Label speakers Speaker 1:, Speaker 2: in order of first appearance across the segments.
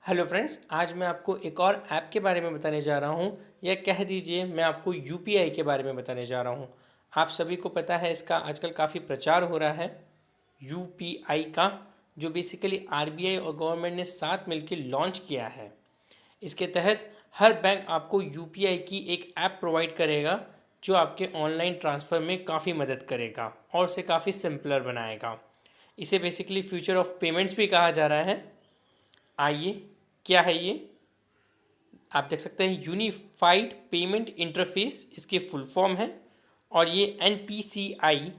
Speaker 1: Hello friends, आज मैं आपको एक और ऐप के बारे में बताने जा रहा हूँ, या कह दीजिए मैं आपको यूपीआई के बारे में बताने जा रहा हूँ। आप सभी को पता है इसका आजकल काफ़ी प्रचार हो रहा है यूपीआई का, जो बेसिकली आरबीआई और गवर्नमेंट ने साथ मिलकर लॉन्च किया है। इसके तहत हर बैंक आपको यूपीआई की एक ऐप प्रोवाइड करेगा जो आपके ऑनलाइन ट्रांसफ़र में काफ़ी मदद करेगा और उसे काफ़ी सिंपलर बनाएगा। इसे बेसिकली फ्यूचर ऑफ पेमेंट्स भी कहा जा रहा है। आइए, क्या है ये? आप देख सकते हैं यूनिफाइड पेमेंट इंटरफेस इसकी फुल फॉर्म है, और ये NPCI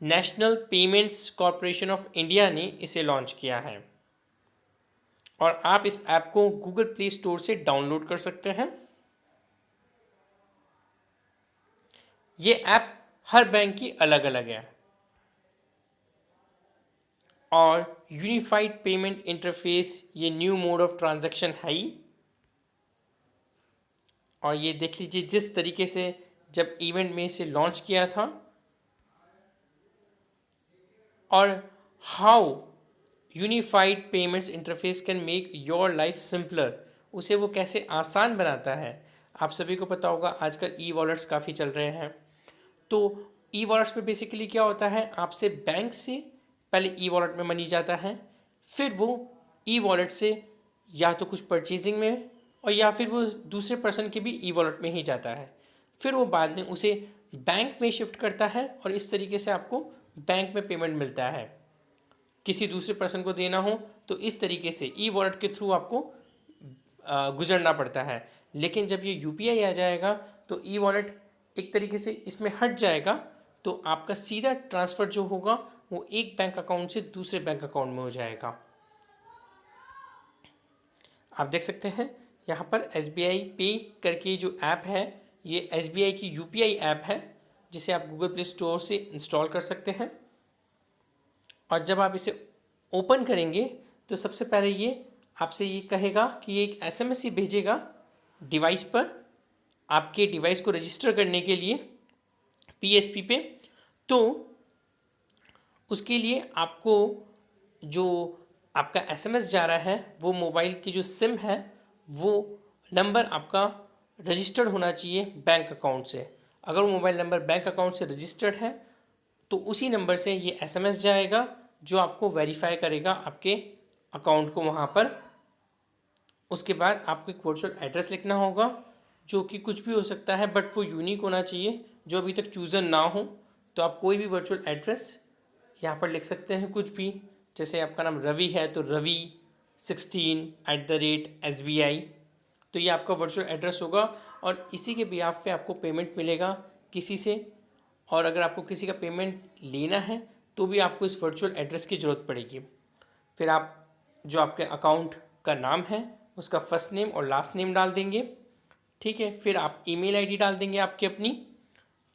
Speaker 1: national payments corporation of India ने इसे लॉन्च किया है। और आप इस ऐप को गूगल प्ले स्टोर से डाउनलोड कर सकते हैं। ये ऐप हर बैंक की अलग अलग है, और यूनिफाइड पेमेंट इंटरफेस ये न्यू मोड ऑफ ट्रांजैक्शन है ही। और ये देख लीजिए जिस तरीके से जब इवेंट में इसे लॉन्च किया था, और how unified payments interface can make your life simpler, उसे वो कैसे आसान बनाता है। आप सभी को पता होगा आजकल ई वॉलेट्स काफ़ी चल रहे हैं। तो ई वॉलेट्स में बेसिकली क्या होता है, आपसे बैंक से पहले ई वॉलेट में मनी जाता है, फिर वो ई वॉलेट से या तो कुछ परचेजिंग में, और या फिर वो दूसरे पर्सन के भी ई वॉलेट में ही जाता है। फिर वो बाद में उसे बैंक में शिफ्ट करता है, और इस तरीके से आपको बैंक में पेमेंट मिलता है। किसी दूसरे पर्सन को देना हो तो इस तरीके से ई वॉलेट के थ्रू आपको गुजरना पड़ता है। लेकिन जब ये यूपीआई आ जाएगा तो ई वॉलेट एक तरीके से इसमें हट जाएगा, तो आपका सीधा ट्रांसफ़र जो होगा वो एक बैंक अकाउंट से दूसरे बैंक अकाउंट में हो जाएगा। आप देख सकते हैं यहाँ पर एसबीआई पे करके जो ऐप है, ये एसबीआई की यूपीआई ऐप है, जिसे आप गूगल प्ले स्टोर से इंस्टॉल कर सकते हैं। और जब आप इसे ओपन करेंगे तो सबसे पहले ये आपसे ये कहेगा कि ये एक एसएमएस ही भेजेगा डिवाइस पर, आपके डिवाइस को रजिस्टर करने के लिए पीएसपी पे। तो उसके लिए आपको जो आपका एसएमएस जा रहा है, वो मोबाइल की जो सिम है वो नंबर आपका रजिस्टर्ड होना चाहिए बैंक अकाउंट से। अगर वो मोबाइल नंबर बैंक अकाउंट से रजिस्टर्ड है तो उसी नंबर से ये एसएमएस जाएगा, जो आपको वेरीफाई करेगा आपके अकाउंट को वहाँ पर। उसके बाद आपको एक वर्चुअल एड्रेस लिखना होगा, जो कि कुछ भी हो सकता है, बट वो यूनिक होना चाहिए, जो अभी तक चूज़न ना हो। तो आप कोई भी वर्चुअल एड्रेस यहाँ पर लिख सकते हैं, कुछ भी। जैसे आपका नाम रवि है तो रवि16@SBI। तो ये आपका वर्चुअल एड्रेस होगा, और इसी के बिहाफ पे आपको पेमेंट मिलेगा किसी से। और अगर आपको किसी का पेमेंट लेना है तो भी आपको इस वर्चुअल एड्रेस की ज़रूरत पड़ेगी। फिर आप जो आपके अकाउंट का नाम है उसका फर्स्ट नेम और लास्ट नेम डाल देंगे, ठीक है। फिर आप ईमेल आईडी डाल देंगे आपकी अपनी,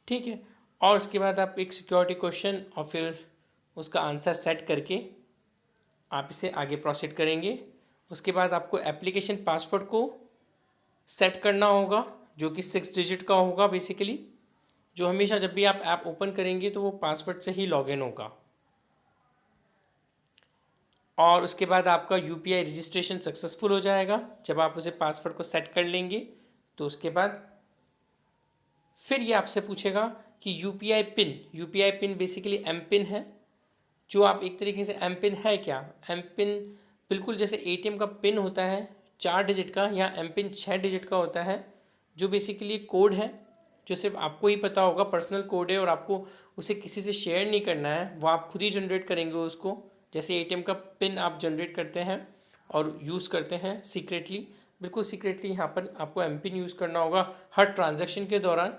Speaker 1: ठीक है। और उसके बाद आप एक सिक्योरिटी क्वेश्चन और फिर उसका आंसर सेट करके आप इसे आगे प्रोसीड करेंगे। उसके बाद आपको एप्लीकेशन पासवर्ड को सेट करना होगा, जो कि 6 डिजिट का होगा बेसिकली, जो हमेशा जब भी आप ऐप ओपन करेंगे तो वो पासवर्ड से ही लॉगिन होगा। और उसके बाद आपका यूपीआई रजिस्ट्रेशन सक्सेसफुल हो जाएगा जब आप उसे पासवर्ड को सेट कर लेंगे। तो उसके बाद फिर ये आपसे पूछेगा कि UPI PIN basically M PIN है, जो आप एक तरीके से एम पिन है क्या, एम पिन बिल्कुल जैसे एटीएम का पिन होता है 4 डिजिट का, या एम पिन 6 डिजिट का होता है, जो बेसिकली कोड है जो सिर्फ आपको ही पता होगा, पर्सनल कोड है, और आपको उसे किसी से शेयर नहीं करना है, वो आप खुद ही जनरेट करेंगे उसको। जैसे एटीएम का पिन आप जनरेट करते हैं और यूज़ करते हैं सीक्रेटली, बिल्कुल सीक्रेटली यहाँ पर आपको एम पिन यूज़ करना होगा हर ट्रांजैक्शन के दौरान,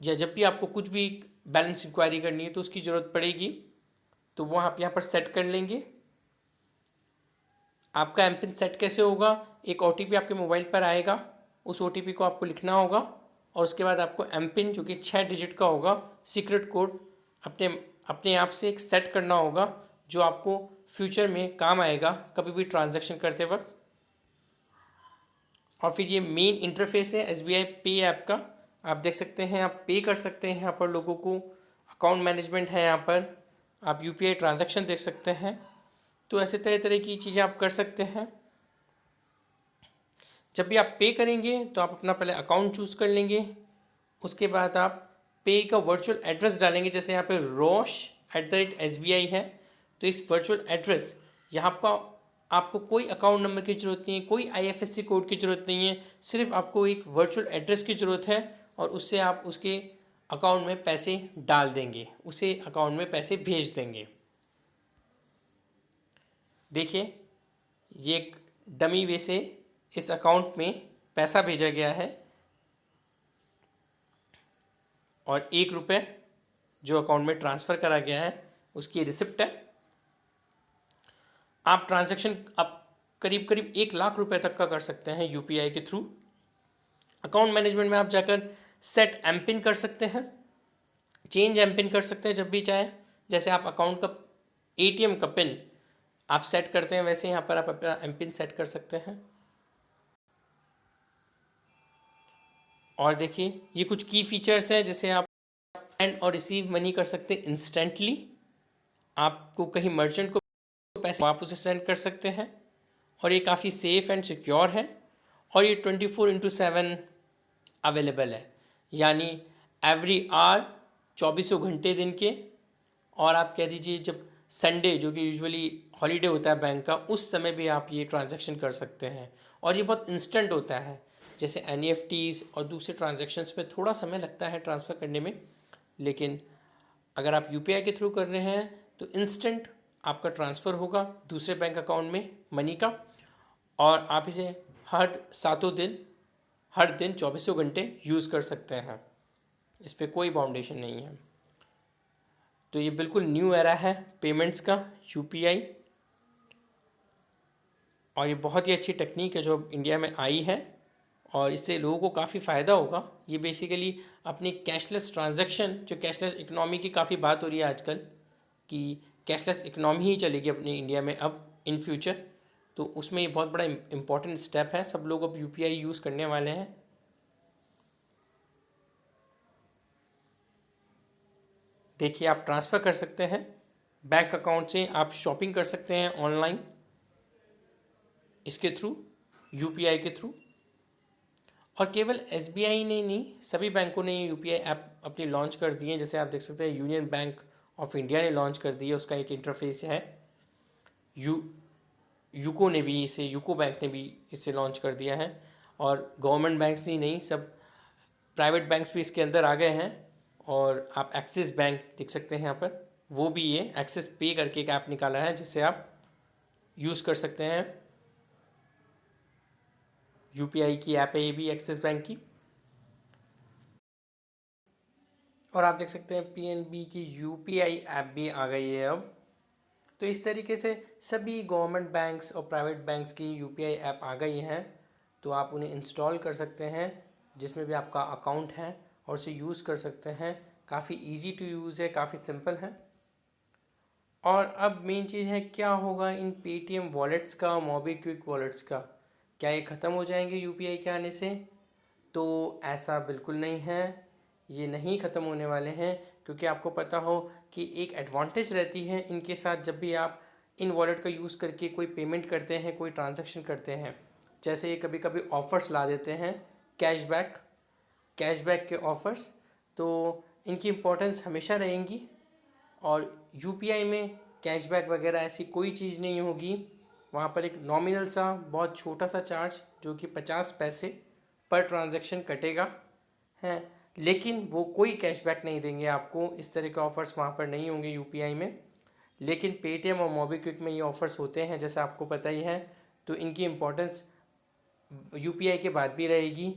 Speaker 1: या जब भी आपको कुछ भी बैलेंस इंक्वायरी करनी है तो उसकी ज़रूरत पड़ेगी, तो वो आप यहाँ पर सेट कर लेंगे। आपका एम पिन सेट कैसे होगा, एक ओटीपी आपके मोबाइल पर आएगा, उस ओटीपी को आपको लिखना होगा, और उसके बाद आपको एम पिन जो कि 6 डिजिट का होगा, सीक्रेट कोड अपने अपने आप से एक सेट करना होगा, जो आपको फ्यूचर में काम आएगा कभी भी ट्रांजैक्शन करते वक्त। और फिर ये मेन इंटरफेस है एसबीआई पे ऐप का, आप देख सकते हैं, आप पे कर सकते हैं यहाँ पर लोगों को, अकाउंट मैनेजमेंट है यहाँ पर, आप यूपीआई ट्रांजैक्शन देख सकते हैं। तो ऐसे तरह तरह की चीज़ें आप कर सकते हैं। जब भी आप पे करेंगे तो आप अपना पहले अकाउंट चूज़ कर लेंगे, उसके बाद आप पे का वर्चुअल एड्रेस डालेंगे। जैसे यहाँ पे rosh@sbi है, तो इस वर्चुअल एड्रेस यहाँ का आपको कोई अकाउंट नंबर की ज़रूरत नहीं है, कोई IFSC कोड की ज़रूरत नहीं है, सिर्फ आपको एक वर्चुअल एड्रेस की ज़रूरत है और उससे आप उसके अकाउंट में पैसे डाल देंगे, उसे अकाउंट में पैसे भेज देंगे। देखिए, ये एक डमी वे से इस अकाउंट में पैसा भेजा गया है और 1 रुपये जो अकाउंट में ट्रांसफ़र करा गया है उसकी रिसिप्ट है। आप ट्रांजैक्शन आप करीब करीब 1 लाख रुपए तक का कर सकते हैं UPI के थ्रू। अकाउंट मैनेजमेंट में आप जाकर सेट एमपिन कर सकते हैं, चेंज एमपिन कर सकते हैं जब भी चाहे। जैसे आप अकाउंट का ATM का पिन आप सेट करते हैं, वैसे यहाँ पर आप अपना एमपिन सेट कर सकते हैं। और देखिए, ये कुछ की फीचर्स हैं, जैसे आप सेंड और रिसीव मनी कर सकते हैं इंस्टेंटली। आपको कहीं मर्चेंट को पैसे आप उसे सेंड कर सकते हैं और ये काफ़ी सेफ़ एंड सिक्योर है और ये 24/7 अवेलेबल है, यानी एवरी आवर 24 घंटे दिन के। और आप कह दीजिए जब संडे, जो कि यूजुअली हॉलीडे होता है बैंक का, उस समय भी आप ये ट्रांजैक्शन कर सकते हैं और ये बहुत इंस्टेंट होता है। जैसे NEFTs और दूसरे ट्रांजैक्शंस में थोड़ा समय लगता है ट्रांसफ़र करने में, लेकिन अगर आप UPI के थ्रू कर रहे हैं तो इंस्टेंट आपका ट्रांसफ़र होगा दूसरे बैंक अकाउंट में मनी का, और आप इसे हर दिन 24 घंटे यूज़ कर सकते हैं। इस पर कोई बाउंडेशन नहीं है। तो ये बिल्कुल न्यू एरा है पेमेंट्स का, UPI, और ये बहुत ही अच्छी टेक्निक है जो अब इंडिया में आई है और इससे लोगों को काफ़ी फ़ायदा होगा। ये बेसिकली अपनी कैशलेस ट्रांजैक्शन, जो कैशलेस इकनॉमी की काफ़ी बात हो रही है आजकल कि कैशलेस इकनॉमी ही चलेगी अपने इंडिया में अब इन फ्यूचर, तो उसमें ये बहुत बड़ा इम्पॉर्टेंट स्टेप है। सब लोग अब UPI यूज़ करने वाले हैं। देखिए, आप ट्रांसफ़र कर सकते हैं बैंक अकाउंट से, आप शॉपिंग कर सकते हैं ऑनलाइन इसके थ्रू, UPI के थ्रू। और केवल SBI ने नहीं, सभी बैंकों ने UPI ऐप अपनी लॉन्च कर दी है। जैसे आप देख सकते हैं यूनियन बैंक ऑफ इंडिया ने लॉन्च कर दी है, उसका एक इंटरफेस है। यूको ने भी इसे, यूको बैंक ने भी इसे लॉन्च कर दिया है। और गवर्नमेंट बैंक्स ही नहीं, सब प्राइवेट बैंक्स भी इसके अंदर आ गए हैं। और आप एक्सिस बैंक देख सकते हैं यहाँ पर, वो भी ये एक्सिस पे करके एक ऐप निकाला है जिससे आप यूज़ कर सकते हैं। UPI की ऐप है ये भी, एक्सिस बैंक की। और आप देख सकते हैं PNB की UPI ऐप भी आ गई है अब। तो इस तरीके से सभी गवर्नमेंट बैंक्स और प्राइवेट बैंक्स की UPI ऐप आ गई हैं, तो आप उन्हें इंस्टॉल कर सकते हैं जिसमें भी आपका अकाउंट है और उसे यूज़ कर सकते हैं। काफ़ी इजी टू यूज़ है, काफ़ी सिंपल है। और अब मेन चीज़ है, क्या होगा इन Paytm वॉलेट्स का, मोबीक्विक वॉलेट्स का, क्या ये ख़त्म हो जाएंगे UPI के आने से? तो ऐसा बिल्कुल नहीं है, ये नहीं ख़त्म होने वाले हैं। क्योंकि आपको पता हो कि एक एडवांटेज रहती है इनके साथ, जब भी आप इन वॉलेट का यूज़ करके कोई पेमेंट करते हैं, कोई ट्रांजैक्शन करते हैं। जैसे ये कभी कभी ऑफ़र्स ला देते हैं, कैशबैक के ऑफ़र्स, तो इनकी इम्पोर्टेंस हमेशा रहेंगी। और UPI में कैशबैक वगैरह ऐसी कोई चीज़ नहीं होगी। वहाँ पर एक नॉमिनल सा बहुत छोटा सा चार्ज, जो कि 50 पैसे पर ट्रांजैक्शन कटेगा है, लेकिन वो कोई कैशबैक नहीं देंगे आपको। इस तरह के ऑफ़र्स वहाँ पर नहीं होंगे UPI में। लेकिन Paytm और मोबीक्विक में ये ऑफ़र्स होते हैं, जैसा आपको पता ही है। तो इनकी इम्पोर्टेंस UPI के बाद भी रहेगी।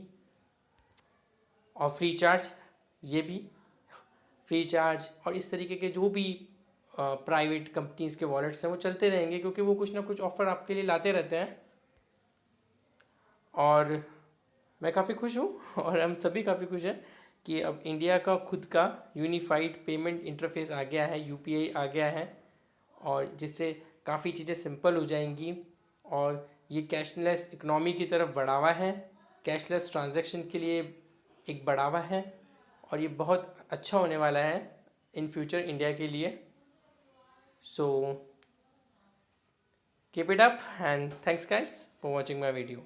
Speaker 1: और फ्री चार्ज और इस तरीके के जो भी प्राइवेट कंपनीज़ के वॉलेट्स हैं वो चलते रहेंगे, क्योंकि वो कुछ ना कुछ ऑफ़र आपके लिए लाते रहते हैं। और मैं काफ़ी खुश हूँ और हम सभी काफ़ी खुश हैं कि अब इंडिया का खुद का यूनिफाइड पेमेंट इंटरफेस आ गया है, UPI आ गया है, और जिससे काफ़ी चीज़ें सिंपल हो जाएंगी। और ये कैशलेस इकनॉमी की तरफ बढ़ावा है, कैशलेस ट्रांजैक्शन के लिए एक बढ़ावा है, और ये बहुत अच्छा होने वाला है इन फ्यूचर इंडिया के लिए। So keep it up and thanks guys for watching my video.